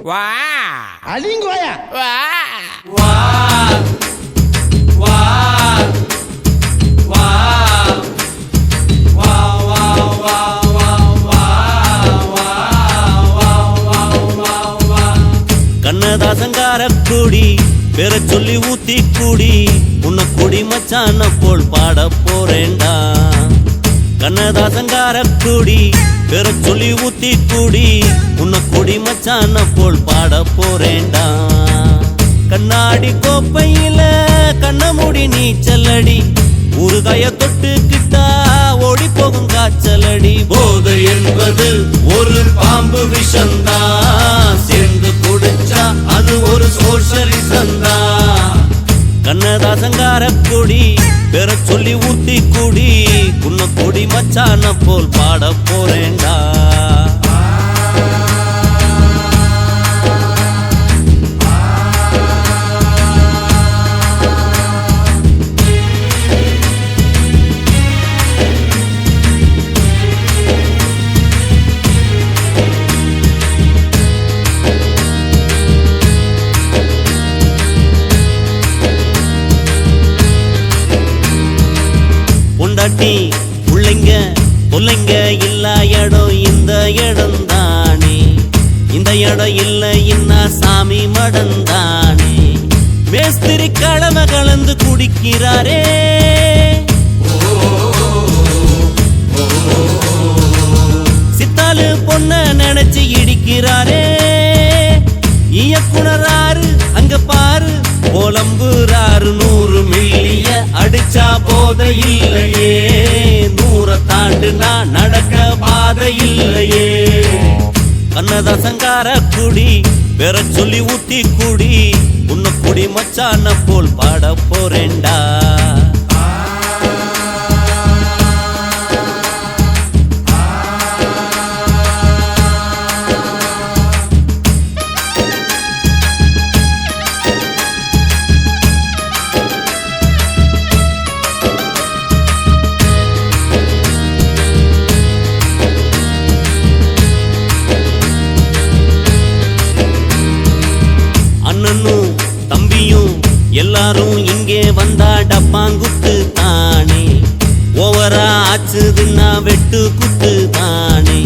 வா அலிங்கோயா வா வா வா வா வா வா வா வா வா வா கண்ணதாசங்கார கூடி பேர சொல்லி ஊத்தி கூடி உன்னை குடி மச்சான போல் பாட போறேண்டா. கண்ணதாசங்கார கூடி பேர சொல்லி ஊத்தி கூடி உன்னை குடி மச்சான போல் பாட போறேண்டா. கண்ணாடி கோப்பையில கண்ண மூடி நீச்சலடி ஊறுகாய தொட்டுக்கிட்டா ஓடி போகும் காய்ச்சலடி. போதை என்பது ஒரு பாம்பு விஷந்தான், சேர்ந்து குடிச்சா அது ஒரு சோஷலிசந்தா. கண்ணதாசங்கார கொடி பேர சொல்லி ஊத்தி கூடி உன்னை கொடி மச்சான போல் பாட போறேண்டா. பொண்டாட்டி புள்ளைங்க புள்ளைங்க இல்லா இடம் இந்த இடம் தானே, இந்த இடம் இல்லை இன்னா சாமி மடம் தானே. மேஸ்திரி கடமை கலந்து குடிக்கிறாரே, சித்தாலு பொண்ண நினைச்சு இடிக்கிறாரே. இயக்குனராரு அங்க பாரு போலம்புறாரு, 100 மில்லிய அடிச்சா போத இல்லையே, 100 தாண்டுனா நடக்க பாதை இல்லையே. கண்ணதாசங்கார குடி பேர சொல்லி ஊத்தி குடி உன்னை குடி மச்சான போல் பாட போறேண்டா. அண்ணனும் தம்பியும் எல்லாரும் இங்கே வந்தா டப்பாங்குத்து தானே, ஓவரா ஆச்சுதுன்னா வெட்டு குத்து தானே.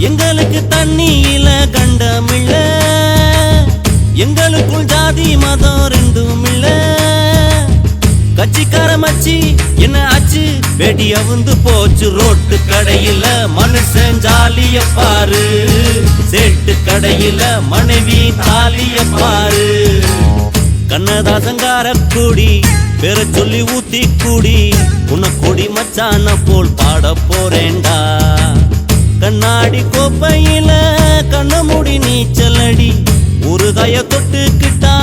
எங்களுக்கு தண்ணியில கண்டமில்ல, எங்களுக்குள் ஜாதி மதம் ரெண்டும் இல்ல. கட்சிக்கார மச்சி என்ன ஆச்சு வெடி அவுந்து போச்சு ரோட்டு கடையில மனுஷன் ஜாலிய பாரு, சேட்டு கடையில மனைவி தாலிய பாரு. கண்ணதாசங்கார கூடி பேர சொல்லி ஊத்தி கூடி உன்னை கொடி மச்சான போல் பாட போறேண்டா. கண்ணாடி கோப்பையில கண்ண மூடி நீச்சலடி ஊறுகாய தொட்டுக்கிட்டா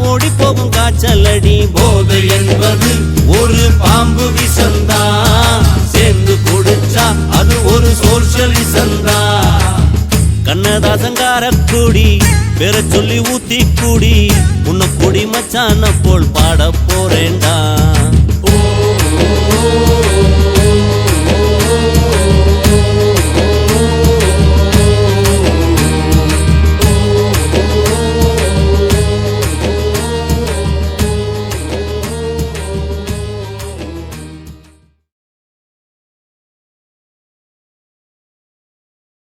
ஓடி போகும் காய்ச்சலடி. போதை என்பது ஒரு பாம்பு விஷந்தா, சேர்ந்து குடிச்சா அது ஒரு சோஷலிசந்தா. கண்ணதாசங்கார கூடி பேர சொல்லி ஊத்தி கூடி உன்னை கொடி மச்சான போல் பாட போறேண்டா.